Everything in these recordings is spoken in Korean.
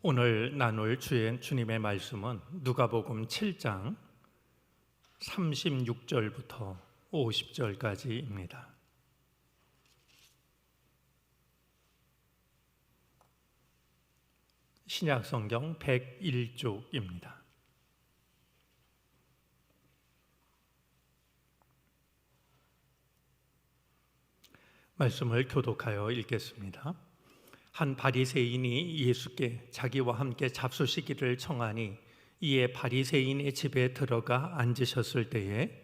오늘 나눌 주님의 말씀은 누가복음 7장 36절부터 50절까지입니다. 신약성경 101쪽입니다. 말씀을 교독하여 읽겠습니다. 한 바리새인이 예수께 자기와 함께 잡수시기를 청하니 이에 바리새인의 집에 들어가 앉으셨을 때에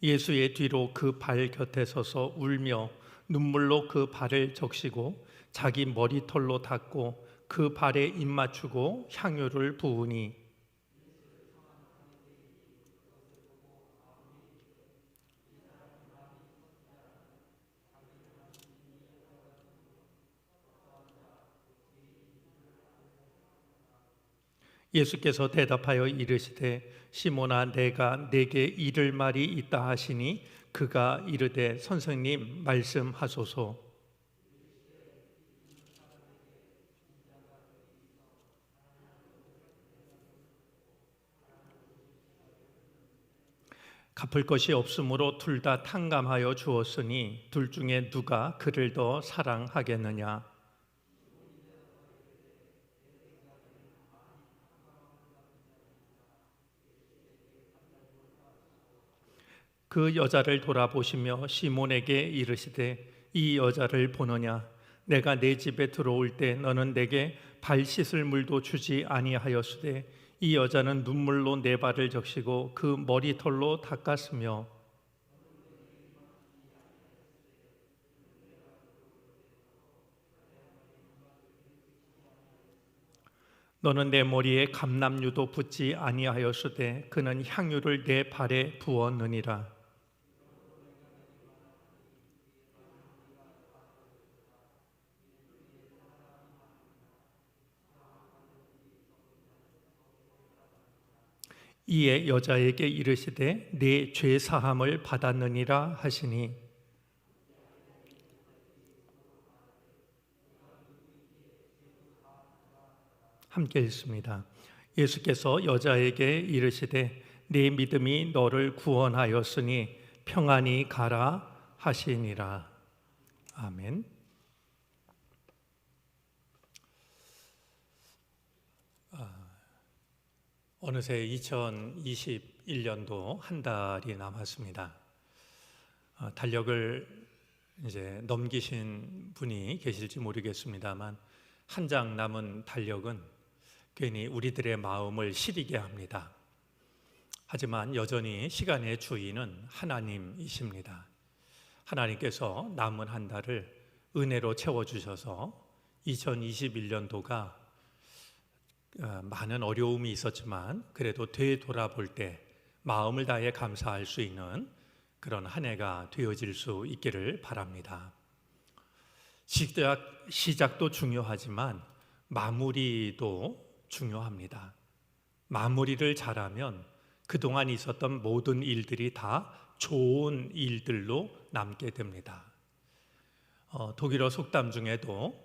예수의 뒤로 그 발 곁에 서서 울며 눈물로 그 발을 적시고 자기 머리털로 닦고 그 발에 입 맞추고 향유를 부으니 예수께서 대답하여 이르시되 시몬아 내가 네게 이를 말이 있다 하시니 그가 이르되 선생님 말씀하소서. 갚을 것이 없으므로 둘 다 탕감하여 주었으니 둘 중에 누가 그를 더 사랑하겠느냐. 그 여자를 돌아보시며 시몬에게 이르시되 이 여자를 보느냐. 내가 내 집에 들어올 때 너는 내게 발 씻을 물도 주지 아니하였으되 이 여자는 눈물로 내 발을 적시고 그 머리털로 닦았으며 너는 내 머리에 감람유도 붓지 아니하였으되 그는 향유를 내 발에 부었느니라. 이에 여자에게 이르시되 네 죄 사함을 받았느니라 하시니 함께 읽습니다. 예수께서 여자에게 이르시되 네 믿음이 너를 구원하였으니 평안히 가라 하시니라. 아멘. 어느새 2021년도 한 달이 남았습니다. 달력을 이제 넘기신 분이 계실지 모르겠습니다만 한 장 남은 달력은 괜히 우리들의 마음을 시리게 합니다. 하지만 여전히 시간의 주인은 하나님이십니다. 하나님께서 남은 한 달을 은혜로 채워주셔서 2021년도가 많은 어려움이 있었지만 그래도 되돌아볼 때 마음을 다해 감사할 수 있는 그런 한 해가 되어질 수 있기를 바랍니다. 시작도 중요하지만 마무리도 중요합니다. 마무리를 잘하면 그동안 있었던 모든 일들이 다 좋은 일들로 남게 됩니다. 독일어 속담 중에도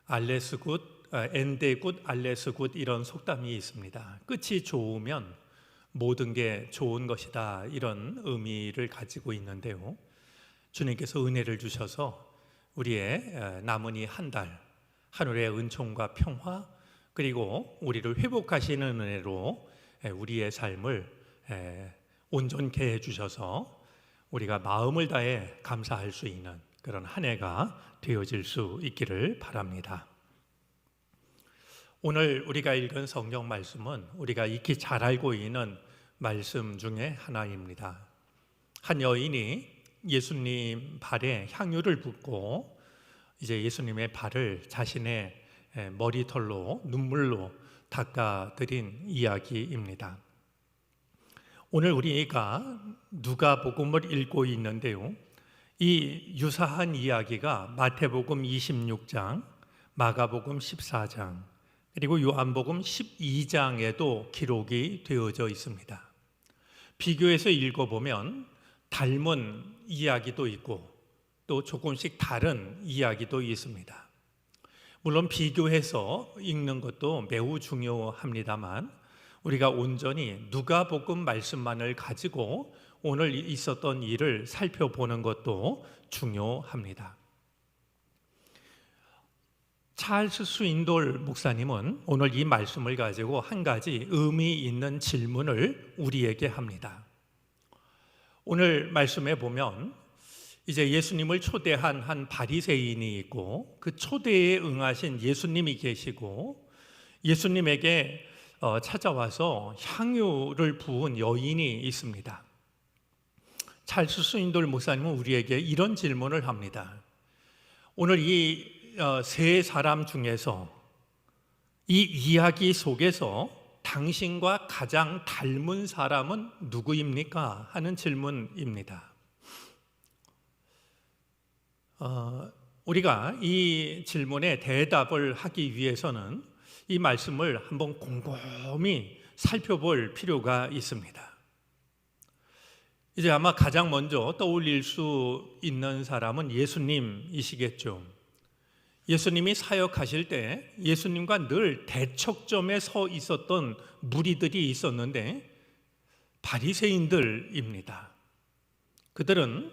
알레스 굿, 엔데 굿, 알레스 굿 이런 속담이 있습니다. 끝이 좋으면 모든 게 좋은 것이다 이런 의미를 가지고 있는데요. 주님께서 은혜를 주셔서 우리의 남은 이 한 달 하늘의 은총과 평화 그리고 우리를 회복하시는 은혜로 우리의 삶을 온전케 해주셔서 우리가 마음을 다해 감사할 수 있는 그런 한 해가 되어질 수 있기를 바랍니다. 오늘 우리가 읽은 성경 말씀은 우리가 익히 잘 알고 있는 말씀 중에 하나입니다. 한 여인이 예수님 발에 향유를 붓고 이제 예수님의 발을 자신의 머리털로 눈물로 닦아드린 이야기입니다. 오늘 우리가 누가복음을 읽고 있는데요. 이 유사한 이야기가 마태복음 26장, 마가복음 14장, 그리고 요한복음 12장에도 기록이 되어져 있습니다. 비교해서 읽어보면 닮은 이야기도 있고 또 조금씩 다른 이야기도 있습니다. 물론 비교해서 읽는 것도 매우 중요합니다만 우리가 온전히 누가복음 말씀만을 가지고 오늘 있었던 일을 살펴보는 것도 중요합니다. 찰스 스윈돌 목사님은 오늘 이 말씀을 가지고 한 가지 의미 있는 질문을 우리에게 합니다. 오늘 말씀에 보면 이제 예수님을 초대한 한 바리새인이 있고 그 초대에 응하신 예수님이 계시고 예수님에게 찾아와서 향유를 부은 여인이 있습니다. 찰스 스윈돌 목사님은 우리에게 이런 질문을 합니다. 오늘 이 세 사람 중에서 이 이야기 속에서 당신과 가장 닮은 사람은 누구입니까? 하는 질문입니다. 우리가 이 질문에 대답을 하기 위해서는 이 말씀을 한번 곰곰이 살펴볼 필요가 있습니다. 이제 아마 가장 먼저 떠올릴 수 있는 사람은 예수님이시겠죠. 예수님이 사역하실 때 예수님과 늘 대척점에 서 있었던 무리들이 있었는데 바리새인들입니다. 그들은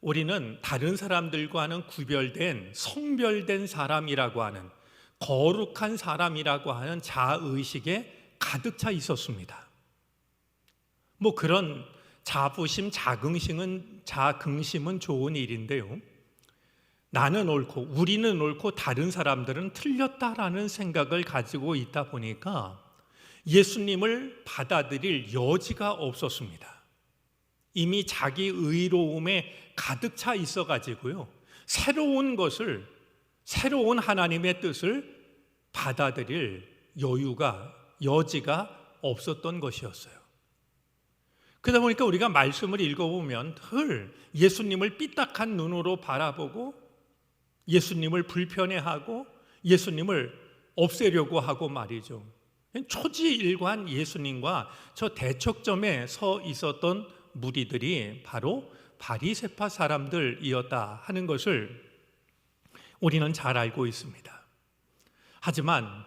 우리는 다른 사람들과는 구별된 성별된 사람이라고 하는 거룩한 사람이라고 하는 자의식에 가득 차 있었습니다. 뭐 그런 자부심, 자긍심은 좋은 일인데요. 나는 옳고 우리는 옳고 다른 사람들은 틀렸다라는 생각을 가지고 있다 보니까 예수님을 받아들일 여지가 없었습니다. 이미 자기 의로움에 가득 차 있어가지고요. 새로운 하나님의 뜻을 받아들일 여지가 없었던 것이었어요. 그러다 보니까 우리가 말씀을 읽어보면 늘 예수님을 삐딱한 눈으로 바라보고 예수님을 불편해하고 예수님을 없애려고 하고 말이죠. 초지일관 예수님과 저 대척점에 서 있었던 무리들이 바로 바리새파 사람들이었다 하는 것을 우리는 잘 알고 있습니다. 하지만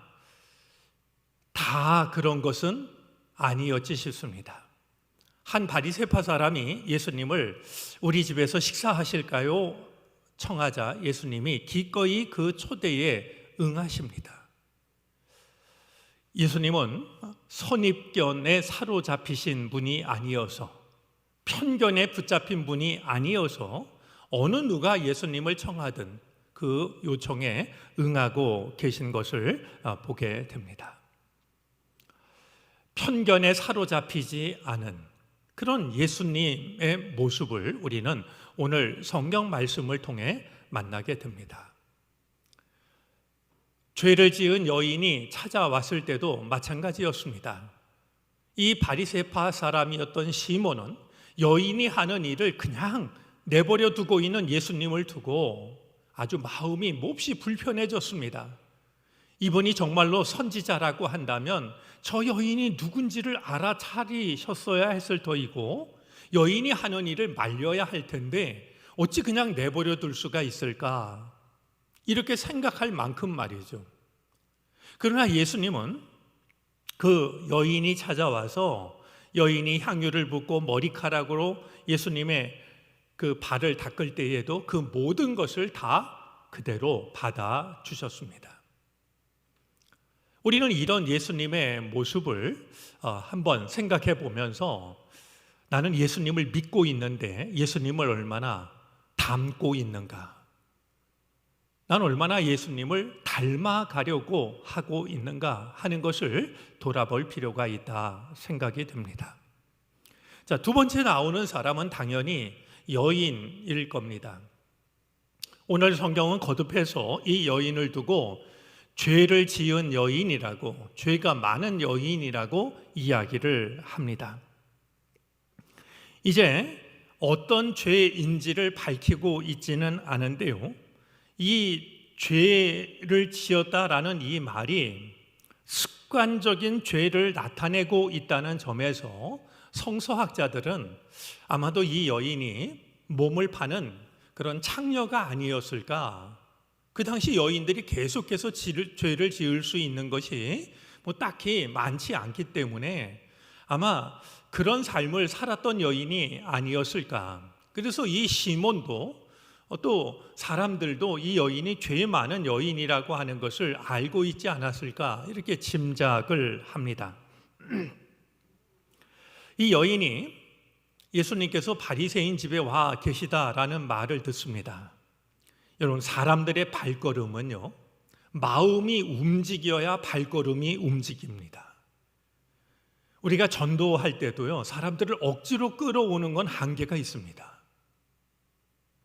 다 그런 것은 아니었지 싶습니다. 한 바리새파 사람이 예수님을 우리 집에서 식사하실까요? 청하자 예수님이 기꺼이 그 초대에 응하십니다. 예수님은 선입견에 사로잡히신 분이 아니어서 편견에 붙잡힌 분이 아니어서 어느 누가 예수님을 청하든 그 요청에 응하고 계신 것을 보게 됩니다. 편견에 사로잡히지 않은 그런 예수님의 모습을 우리는 오늘 성경 말씀을 통해 만나게 됩니다. 죄를 지은 여인이 찾아왔을 때도 마찬가지였습니다. 이 바리새파 사람이었던 시몬은 여인이 하는 일을 그냥 내버려 두고 있는 예수님을 두고 아주 마음이 몹시 불편해졌습니다. 이분이 정말로 선지자라고 한다면 저 여인이 누군지를 알아차리셨어야 했을 터이고 여인이 하는 일을 말려야 할 텐데 어찌 그냥 내버려 둘 수가 있을까? 이렇게 생각할 만큼 말이죠. 그러나 예수님은 그 여인이 찾아와서 여인이 향유를 붓고 머리카락으로 예수님의 그 발을 닦을 때에도 그 모든 것을 다 그대로 받아주셨습니다. 우리는 이런 예수님의 모습을 한번 생각해 보면서 나는 예수님을 믿고 있는데 예수님을 얼마나 닮고 있는가? 난 얼마나 예수님을 닮아가려고 하고 있는가 하는 것을 돌아볼 필요가 있다 생각이 듭니다. 자, 두 번째 나오는 사람은 당연히 여인일 겁니다. 오늘 성경은 거듭해서 이 여인을 두고 죄를 지은 여인이라고, 죄가 많은 여인이라고 이야기를 합니다. 이제 어떤 죄인지를 밝히고 있지는 않은데요, 이 죄를 지었다라는 이 말이 습관적인 죄를 나타내고 있다는 점에서 성서학자들은 아마도 이 여인이 몸을 파는 그런 창녀가 아니었을까. 그 당시 여인들이 계속해서 죄를 지을 수 있는 것이 뭐 딱히 많지 않기 때문에 아마 그런 삶을 살았던 여인이 아니었을까. 그래서 이 시몬도 또 사람들도 이 여인이 죄 많은 여인이라고 하는 것을 알고 있지 않았을까, 이렇게 짐작을 합니다. 이 여인이 예수님께서 바리새인 집에 와 계시다라는 말을 듣습니다. 여러분, 사람들의 발걸음은요, 마음이 움직여야 발걸음이 움직입니다. 우리가 전도할 때도요, 사람들을 억지로 끌어오는 건 한계가 있습니다.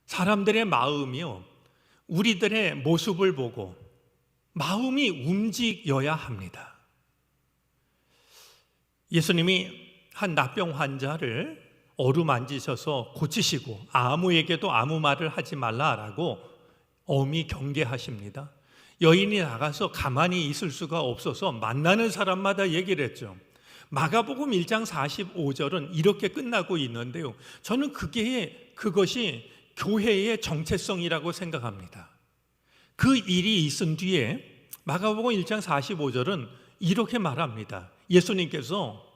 사람들의 마음이요, 우리들의 모습을 보고 마음이 움직여야 합니다. 예수님이 한 납병 환자를 어루만지셔서 고치시고 아무에게도 아무 말을 하지 말라라고 엄히 경계하십니다. 여인이 나가서 가만히 있을 수가 없어서 만나는 사람마다 얘기를 했죠. 마가복음 1장 45절은 이렇게 끝나고 있는데요, 저는 그것이 교회의 정체성이라고 생각합니다. 그 일이 있은 뒤에 마가복음 1장 45절은 이렇게 말합니다. 예수님께서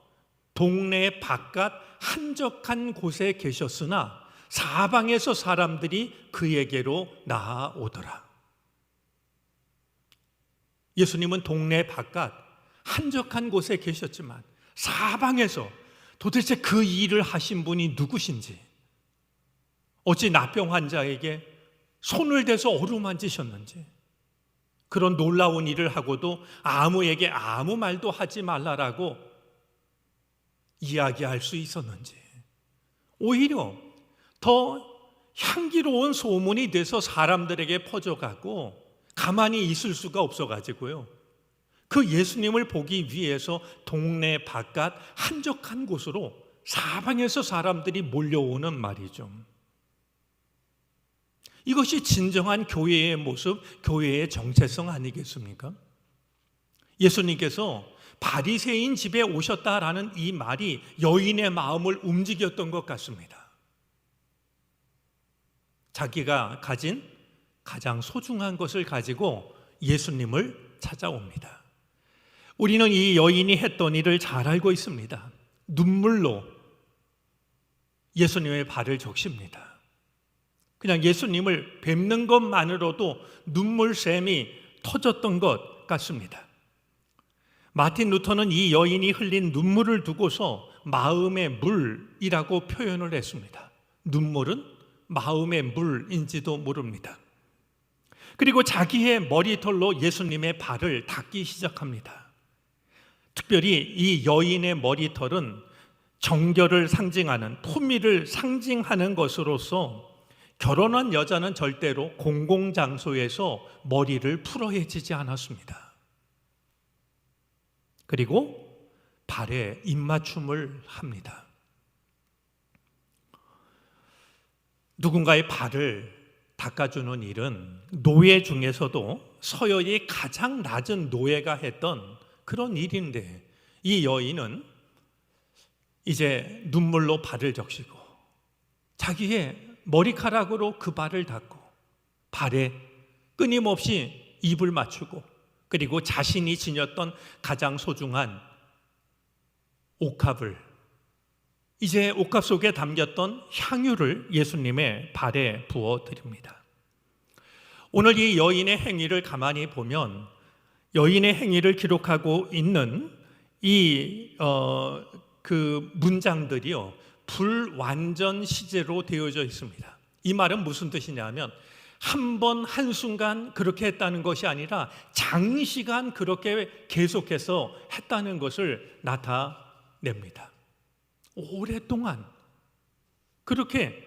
동네 바깥 한적한 곳에 계셨으나 사방에서 사람들이 그에게로 나아오더라. 예수님은 동네 바깥 한적한 곳에 계셨지만 사방에서 도대체 그 일을 하신 분이 누구신지, 어찌 납병 환자에게 손을 대서 어루만지셨는지, 그런 놀라운 일을 하고도 아무에게 아무 말도 하지 말라라고 이야기할 수 있었는지, 오히려 더 향기로운 소문이 돼서 사람들에게 퍼져가고 가만히 있을 수가 없어가지고요, 그 예수님을 보기 위해서 동네 바깥 한적한 곳으로 사방에서 사람들이 몰려오는 말이죠. 이것이 진정한 교회의 모습, 교회의 정체성 아니겠습니까? 예수님께서 바리새인 집에 오셨다라는 이 말이 여인의 마음을 움직였던 것 같습니다. 자기가 가진 가장 소중한 것을 가지고 예수님을 찾아옵니다. 우리는 이 여인이 했던 일을 잘 알고 있습니다. 눈물로 예수님의 발을 적십니다. 그냥 예수님을 뵙는 것만으로도 눈물샘이 터졌던 것 같습니다. 마틴 루터는 이 여인이 흘린 눈물을 두고서 마음의 물이라고 표현을 했습니다. 눈물은 마음의 물인지도 모릅니다. 그리고 자기의 머리털로 예수님의 발을 닦기 시작합니다. 특별히 이 여인의 머리털은 정결을 상징하는, 품위를 상징하는 것으로서 결혼한 여자는 절대로 공공장소에서 머리를 풀어헤치지 않았습니다. 그리고 발에 입맞춤을 합니다. 누군가의 발을 닦아주는 일은 노예 중에서도 서열이 가장 낮은 노예가 했던 그런 일인데, 이 여인은 이제 눈물로 발을 적시고 자기의 머리카락으로 그 발을 닦고 발에 끊임없이 입을 맞추고, 그리고 자신이 지녔던 가장 소중한 옥합을, 이제 옥합 속에 담겼던 향유를 예수님의 발에 부어 드립니다. 오늘 이 여인의 행위를 가만히 보면 여인의 행위를 기록하고 있는 그 문장들이요, 불완전 시제로 되어져 있습니다. 이 말은 무슨 뜻이냐면 한 번 한순간 그렇게 했다는 것이 아니라 장시간 그렇게 계속해서 했다는 것을 나타냅니다. 오랫동안 그렇게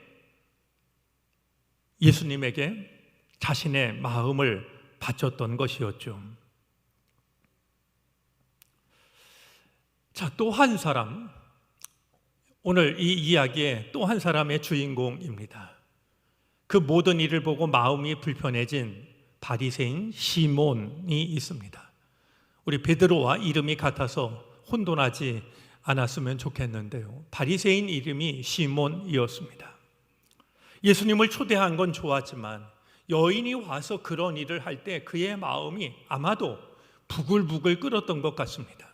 예수님에게 자신의 마음을 바쳤던 것이었죠. 자, 또 한 사람, 오늘 이 이야기의 또 한 사람의 주인공입니다. 그 모든 일을 보고 마음이 불편해진 바리새인 시몬이 있습니다. 우리 베드로와 이름이 같아서 혼돈하지 않았으면 좋겠는데요. 바리새인 이름이 시몬이었습니다. 예수님을 초대한 건 좋았지만 여인이 와서 그런 일을 할 때 그의 마음이 아마도 부글부글 끓었던 것 같습니다.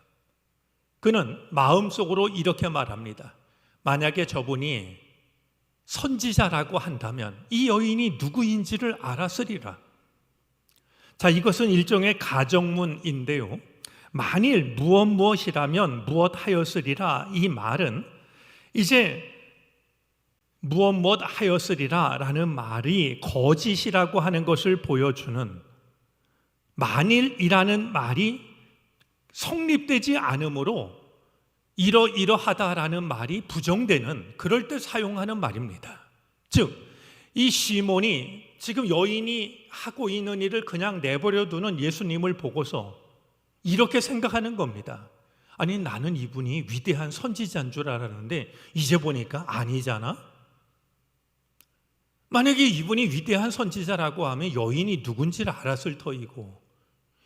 그는 마음속으로 이렇게 말합니다. 만약에 저분이 선지자라고 한다면 이 여인이 누구인지를 알았으리라. 자, 이것은 일종의 가정문인데요. 만일 무엇이라면 무엇하였으리라, 이 말은 이제 무엇하였으리라 라는 말이 거짓이라고 하는 것을 보여주는, 만일이라는 말이 성립되지 않으므로 이러이러하다라는 말이 부정되는, 그럴 때 사용하는 말입니다. 즉, 이 시몬이 지금 여인이 하고 있는 일을 그냥 내버려 두는 예수님을 보고서 이렇게 생각하는 겁니다. 아니, 나는 이분이 위대한 선지자인 줄 알았는데 이제 보니까 아니잖아. 만약에 이분이 위대한 선지자라고 하면 여인이 누군지를 알았을 터이고,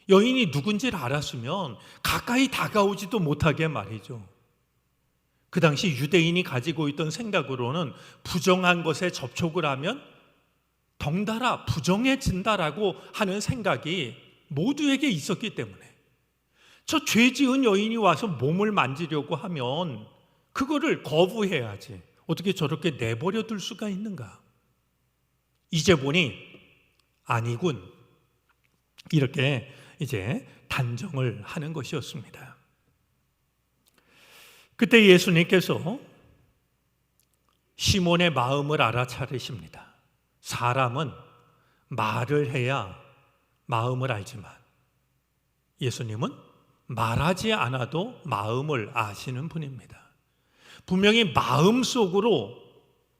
여인이 누군지를 알았으면 가까이 다가오지도 못하게 말이죠. 그 당시 유대인이 가지고 있던 생각으로는 부정한 것에 접촉을 하면 덩달아 부정해진다라고 하는 생각이 모두에게 있었기 때문에 저 죄 지은 여인이 와서 몸을 만지려고 하면 그거를 거부해야지 어떻게 저렇게 내버려 둘 수가 있는가. 이제 보니 아니군, 이렇게 이제 단정을 하는 것이었습니다. 그때 예수님께서 시몬의 마음을 알아차리십니다. 사람은 말을 해야 마음을 알지만 예수님은 말하지 않아도 마음을 아시는 분입니다. 분명히 마음속으로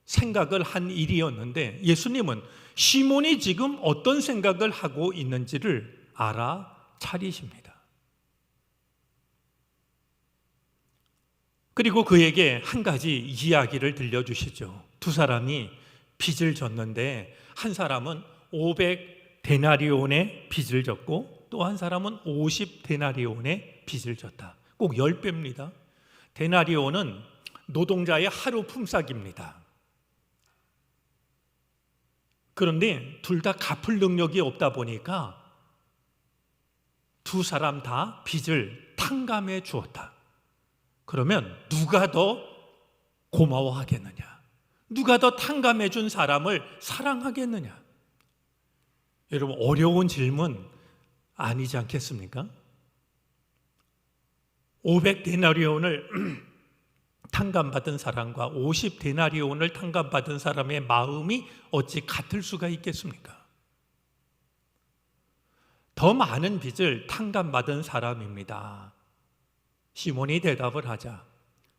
생각을 한 일이었는데 예수님은 시몬이 지금 어떤 생각을 하고 있는지를 알아차리십니다. 그리고 그에게 한 가지 이야기를 들려주시죠. 두 사람이 빚을 졌는데 한 사람은 500데나리온의 빚을 졌고 또 한 사람은 50데나리온의 빚을 졌다. 꼭 10배입니다. 데나리온은 노동자의 하루 품삯입니다. 그런데 둘 다 갚을 능력이 없다 보니까 두 사람 다 빚을 탕감해 주었다. 그러면 누가 더 고마워하겠느냐? 누가 더 탕감해 준 사람을 사랑하겠느냐? 여러분, 어려운 질문 아니지 않겠습니까? 500데나리온을 탕감받은 사람과 50데나리온을 탕감받은 사람의 마음이 어찌 같을 수가 있겠습니까? 더 많은 빚을 탕감받은 사람입니다. 시몬이 대답을 하자.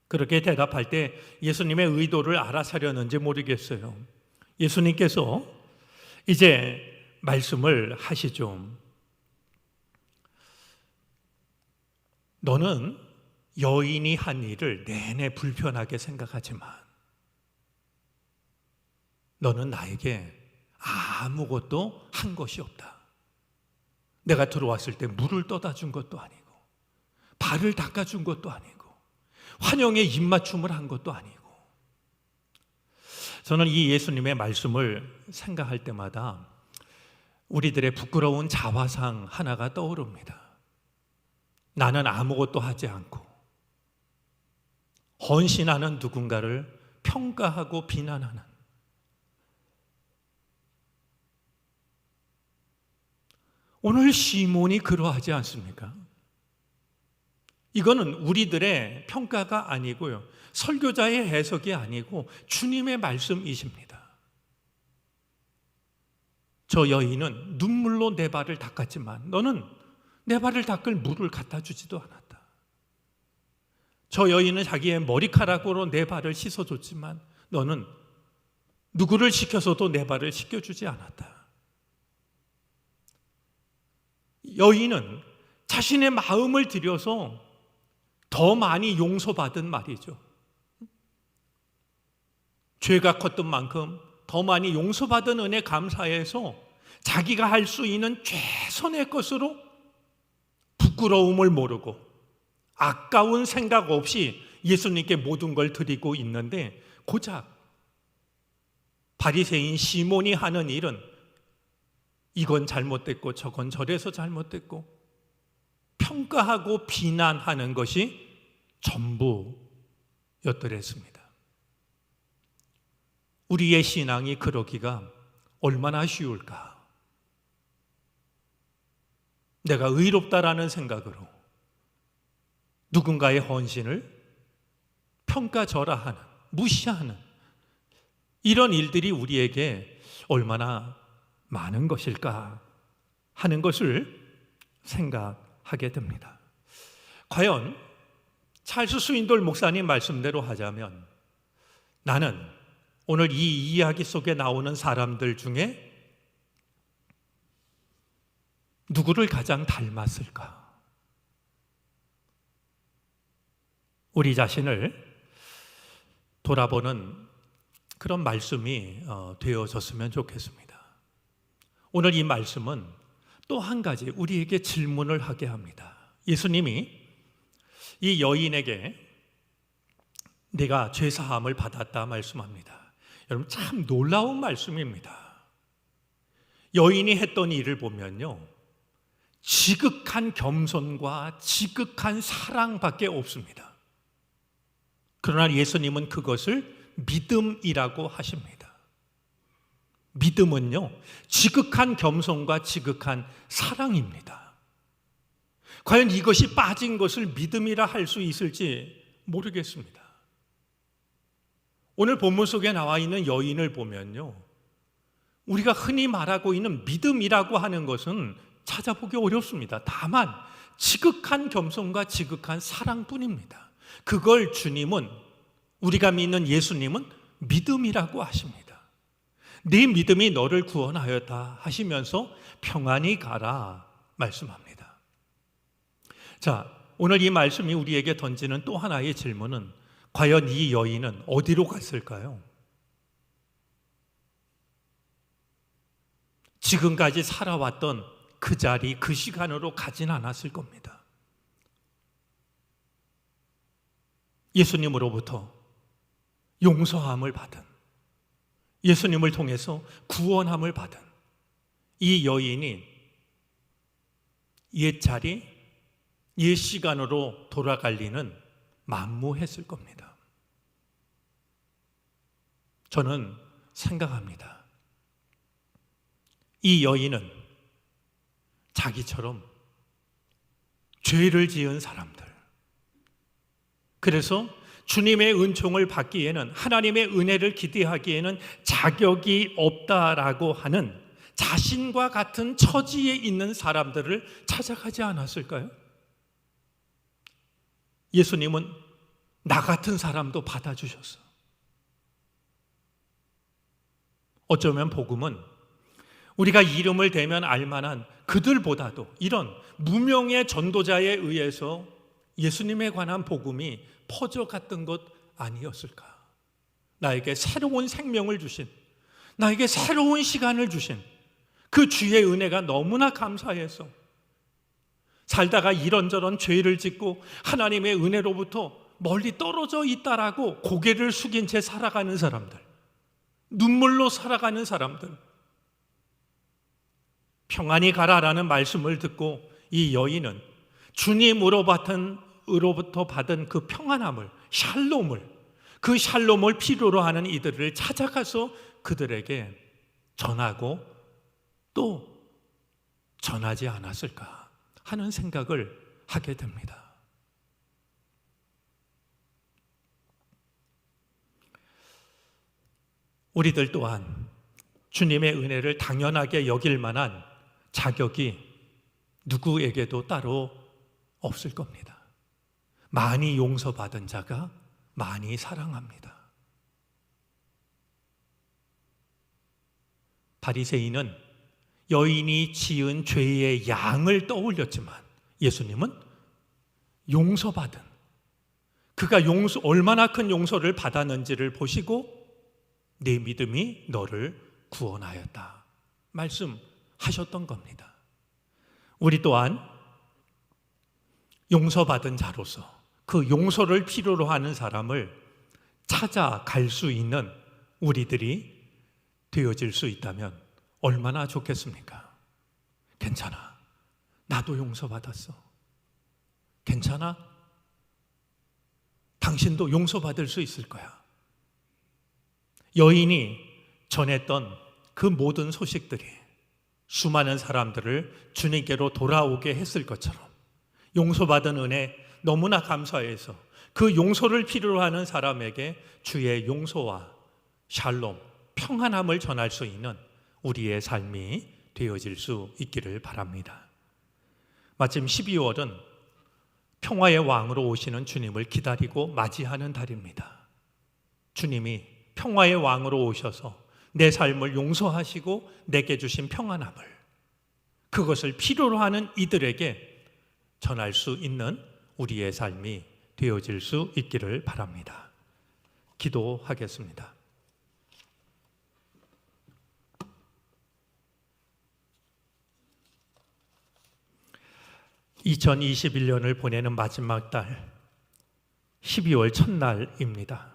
그렇게 대답할 때 예수님의 의도를 알아차렸는지 모르겠어요. 예수님께서 이제 말씀을 하시죠. 너는 여인이 한 일을 내내 불편하게 생각하지만 너는 나에게 아무것도 한 것이 없다. 내가 들어왔을 때 물을 떠다 준 것도 아니고 발을 닦아준 것도 아니고 환영의 입맞춤을 한 것도 아니고. 저는 이 예수님의 말씀을 생각할 때마다 우리들의 부끄러운 자화상 하나가 떠오릅니다. 나는 아무것도 하지 않고 헌신하는 누군가를 평가하고 비난하는, 오늘 시몬이 그러하지 않습니까? 이거는 우리들의 평가가 아니고요, 설교자의 해석이 아니고 주님의 말씀이십니다. 저 여인은 눈물로 내 발을 닦았지만 너는 내 발을 닦을 물을 갖다 주지도 않았다. 저 여인은 자기의 머리카락으로 내 발을 씻어줬지만 너는 누구를 시켜서도 내 발을 씻겨주지 않았다. 여인은 자신의 마음을 들여서 더 많이 용서받은 말이죠. 죄가 컸던 만큼 더 많이 용서받은 은혜 감사해서 자기가 할 수 있는 최선의 것으로 부끄러움을 모르고 아까운 생각 없이 예수님께 모든 걸 드리고 있는데 고작 바리새인 시몬이 하는 일은 이건 잘못됐고 저건 저래서 잘못됐고 평가하고 비난하는 것이 전부였더랬습니다. 우리의 신앙이 그러기가 얼마나 쉬울까? 내가 의롭다라는 생각으로 누군가의 헌신을 평가절하하는, 무시하는 이런 일들이 우리에게 얼마나 많은 것일까 하는 것을 생각하게 됩니다. 과연 찰스 스윈돌 목사님 말씀대로 하자면 나는 오늘 이 이야기 속에 나오는 사람들 중에 누구를 가장 닮았을까? 우리 자신을 돌아보는 그런 말씀이 되어졌으면 좋겠습니다. 오늘 이 말씀은 또 한 가지 우리에게 질문을 하게 합니다. 예수님이 이 여인에게 내가 죄사함을 받았다 말씀합니다. 여러분 참 놀라운 말씀입니다. 여인이 했던 일을 보면요, 지극한 겸손과 지극한 사랑밖에 없습니다. 그러나 예수님은 그것을 믿음이라고 하십니다. 믿음은요, 지극한 겸손과 지극한 사랑입니다. 과연 이것이 빠진 것을 믿음이라 할 수 있을지 모르겠습니다. 오늘 본문 속에 나와 있는 여인을 보면요, 우리가 흔히 말하고 있는 믿음이라고 하는 것은 찾아보기 어렵습니다. 다만 지극한 겸손과 지극한 사랑뿐입니다. 그걸 주님은, 우리가 믿는 예수님은 믿음이라고 하십니다. 네 믿음이 너를 구원하였다 하시면서 평안히 가라 말씀합니다. 자, 오늘 이 말씀이 우리에게 던지는 또 하나의 질문은 과연 이 여인은 어디로 갔을까요? 지금까지 살아왔던 그 자리, 그 시간으로 가진 않았을 겁니다. 예수님으로부터 용서함을 받은, 예수님을 통해서 구원함을 받은 이 여인이 옛 자리, 옛 시간으로 돌아갈 리는 만무했을 겁니다. 저는 생각합니다. 이 여인은 자기처럼 죄를 지은 사람들, 그래서 주님의 은총을 받기에는, 하나님의 은혜를 기대하기에는 자격이 없다라고 하는 자신과 같은 처지에 있는 사람들을 찾아가지 않았을까요? 예수님은 나 같은 사람도 받아주셨어. 어쩌면 복음은 우리가 이름을 대면 알만한 그들보다도 이런 무명의 전도자에 의해서 예수님에 관한 복음이 퍼져갔던 것 아니었을까? 나에게 새로운 생명을 주신, 나에게 새로운 시간을 주신 그 주의 은혜가 너무나 감사해서 살다가 이런저런 죄를 짓고 하나님의 은혜로부터 멀리 떨어져 있다라고 고개를 숙인 채 살아가는 사람들, 눈물로 살아가는 사람들, 평안히 가라라는 말씀을 듣고 이 여인은 주님으로부터 받은 그 평안함을, 샬롬을, 그 샬롬을 필요로 하는 이들을 찾아가서 그들에게 전하고 또 전하지 않았을까 하는 생각을 하게 됩니다. 우리들 또한 주님의 은혜를 당연하게 여길 만한 자격이 누구에게도 따로 없을 겁니다. 많이 용서받은 자가 많이 사랑합니다. 바리새인은 여인이 지은 죄의 양을 떠올렸지만 예수님은 용서받은, 그가 얼마나 큰 용서를 받았는지를 보시고 내 믿음이 너를 구원하였다 말씀하셨던 겁니다. 우리 또한 용서받은 자로서, 그 용서를 필요로 하는 사람을 찾아갈 수 있는 우리들이 되어질 수 있다면 얼마나 좋겠습니까? 괜찮아. 나도 용서받았어. 괜찮아? 당신도 용서받을 수 있을 거야. 여인이 전했던 그 모든 소식들이 수많은 사람들을 주님께로 돌아오게 했을 것처럼 용서받은 은혜 너무나 감사해서 그 용서를 필요로 하는 사람에게 주의 용서와 샬롬, 평안함을 전할 수 있는 우리의 삶이 되어질 수 있기를 바랍니다. 마침 12월은 평화의 왕으로 오시는 주님을 기다리고 맞이하는 달입니다. 주님이 평화의 왕으로 오셔서 내 삶을 용서하시고 내게 주신 평안함을, 그것을 필요로 하는 이들에게 전할 수 있는 우리의 삶이 되어질 수 있기를 바랍니다. 기도하겠습니다. (2021년을) 보내는 마지막 달 12월 첫날입니다.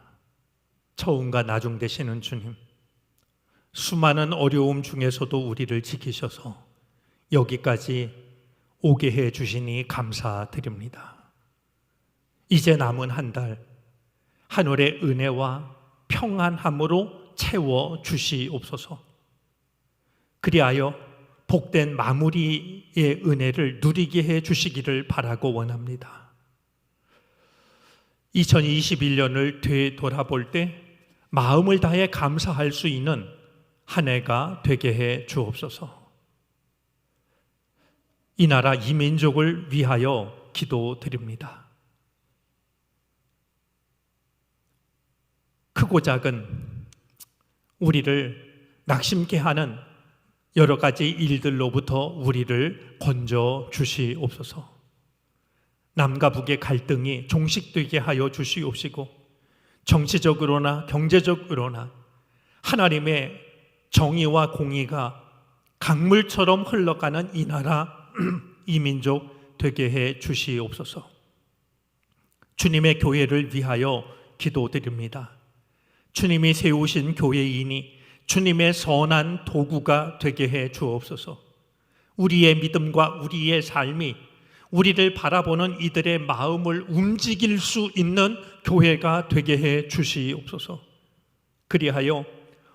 처음과 나중 되시는 주님, 수많은 어려움 중에서도 우리를 지키셔서 여기까지 오게 해 주시니 감사드립니다. 이제 남은 한 달 하늘의 은혜와 평안함으로 채워 주시옵소서. 그리하여 복된 마무리의 은혜를 누리게 해 주시기를 바라고 원합니다. 2021년을 되돌아볼 때 마음을 다해 감사할 수 있는 한 해가 되게 해 주옵소서. 이 나라 이 민족을 위하여 기도드립니다. 크고 작은 우리를 낙심케 하는 여러 가지 일들로부터 우리를 건져 주시옵소서. 남과 북의 갈등이 종식되게 하여 주시옵시고, 정치적으로나 경제적으로나 하나님의 정의와 공의가 강물처럼 흘러가는 이 나라 이 민족 되게 해 주시옵소서. 주님의 교회를 위하여 기도드립니다. 주님이 세우신 교회인이 주님의 선한 도구가 되게 해 주옵소서. 우리의 믿음과 우리의 삶이 우리를 바라보는 이들의 마음을 움직일 수 있는 교회가 되게 해 주시옵소서. 그리하여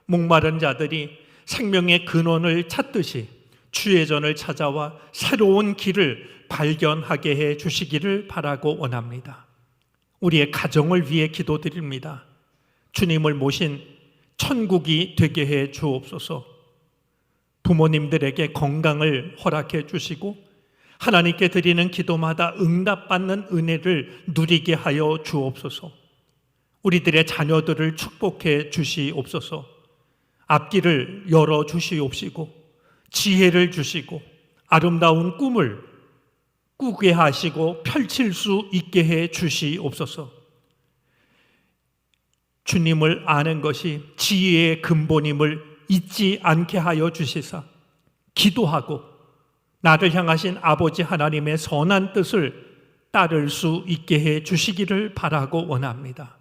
목마른 자들이 생명의 근원을 찾듯이 주의 전을 찾아와 새로운 길을 발견하게 해 주시기를 바라고 원합니다. 우리의 가정을 위해 기도드립니다. 주님을 모신 천국이 되게 해 주옵소서. 부모님들에게 건강을 허락해 주시고 하나님께 드리는 기도마다 응답받는 은혜를 누리게 하여 주옵소서. 우리들의 자녀들을 축복해 주시옵소서. 앞길을 열어 주시옵시고 지혜를 주시고 아름다운 꿈을 꾸게 하시고 펼칠 수 있게 해 주시옵소서. 주님을 아는 것이 지혜의 근본임을 잊지 않게 하여 주시사 기도하고 나를 향하신 아버지 하나님의 선한 뜻을 따를 수 있게 해 주시기를 바라고 원합니다.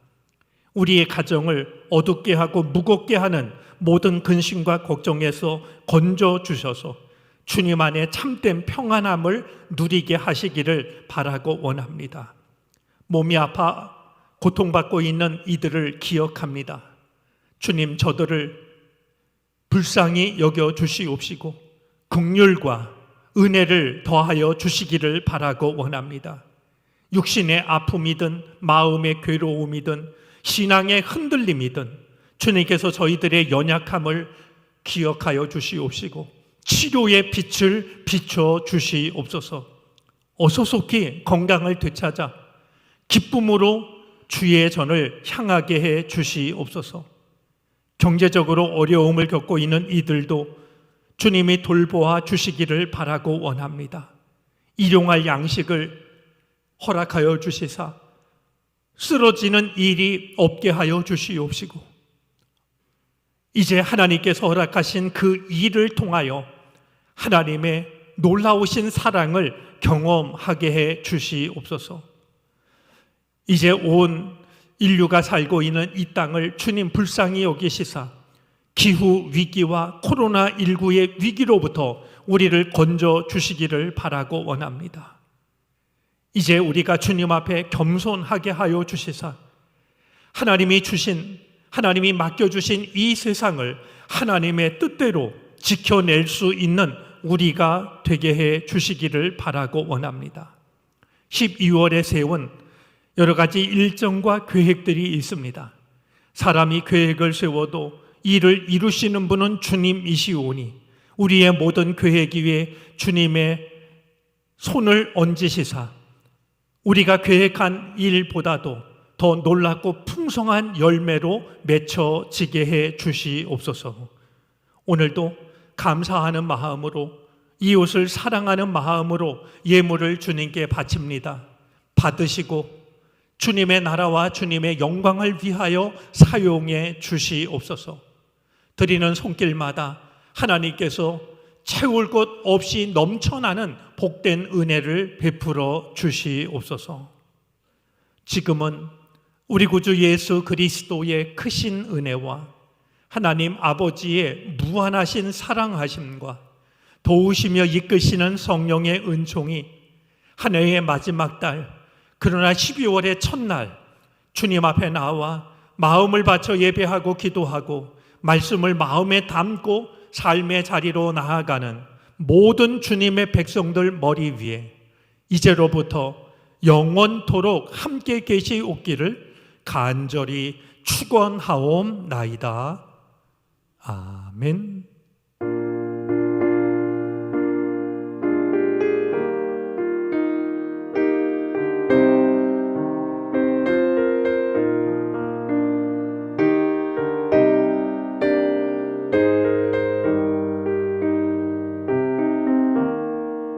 우리의 가정을 어둡게 하고 무겁게 하는 모든 근심과 걱정에서 건져 주셔서 주님 안에 참된 평안함을 누리게 하시기를 바라고 원합니다. 몸이 아파 고통받고 있는 이들을 기억합니다. 주님, 저들을 불쌍히 여겨 주시옵시고 긍휼과 은혜를 더하여 주시기를 바라고 원합니다. 육신의 아픔이든 마음의 괴로움이든 신앙의 흔들림이든 주님께서 저희들의 연약함을 기억하여 주시옵시고 치료의 빛을 비춰 주시옵소서. 어소속히 건강을 되찾아 기쁨으로 주의 전을 향하게 해 주시옵소서. 경제적으로 어려움을 겪고 있는 이들도 주님이 돌보아 주시기를 바라고 원합니다. 일용할 양식을 허락하여 주시사 쓰러지는 일이 없게 하여 주시옵시고 이제 하나님께서 허락하신 그 일을 통하여 하나님의 놀라우신 사랑을 경험하게 해 주시옵소서. 이제 온 인류가 살고 있는 이 땅을 주님 불쌍히 여기시사 기후 위기와 코로나19의 위기로부터 우리를 건져 주시기를 바라고 원합니다. 이제 우리가 주님 앞에 겸손하게 하여 주시사 하나님이 맡겨주신 이 세상을 하나님의 뜻대로 지켜낼 수 있는 우리가 되게 해 주시기를 바라고 원합니다. 12월에 세운 여러 가지 일정과 계획들이 있습니다. 사람이 계획을 세워도 이를 이루시는 분은 주님이시오니 우리의 모든 계획 위에 주님의 손을 얹으시사 우리가 계획한 일보다도 더 놀랍고 풍성한 열매로 맺혀지게 해 주시옵소서. 오늘도 감사하는 마음으로 이웃을 사랑하는 마음으로 예물을 주님께 바칩니다. 받으시고 주님의 나라와 주님의 영광을 위하여 사용해 주시옵소서. 드리는 손길마다 하나님께서 채울 것 없이 넘쳐나는 복된 은혜를 베풀어 주시옵소서. 지금은 우리 구주 예수 그리스도의 크신 은혜와 하나님 아버지의 무한하신 사랑하심과 도우시며 이끄시는 성령의 은총이 한 해의 마지막 달, 그러나 12월의 첫날 주님 앞에 나와 마음을 바쳐 예배하고 기도하고 말씀을 마음에 담고 삶의 자리로 나아가는 모든 주님의 백성들 머리 위에 이제로부터 영원토록 함께 계시옵기를 간절히 축원하옵나이다. 아멘.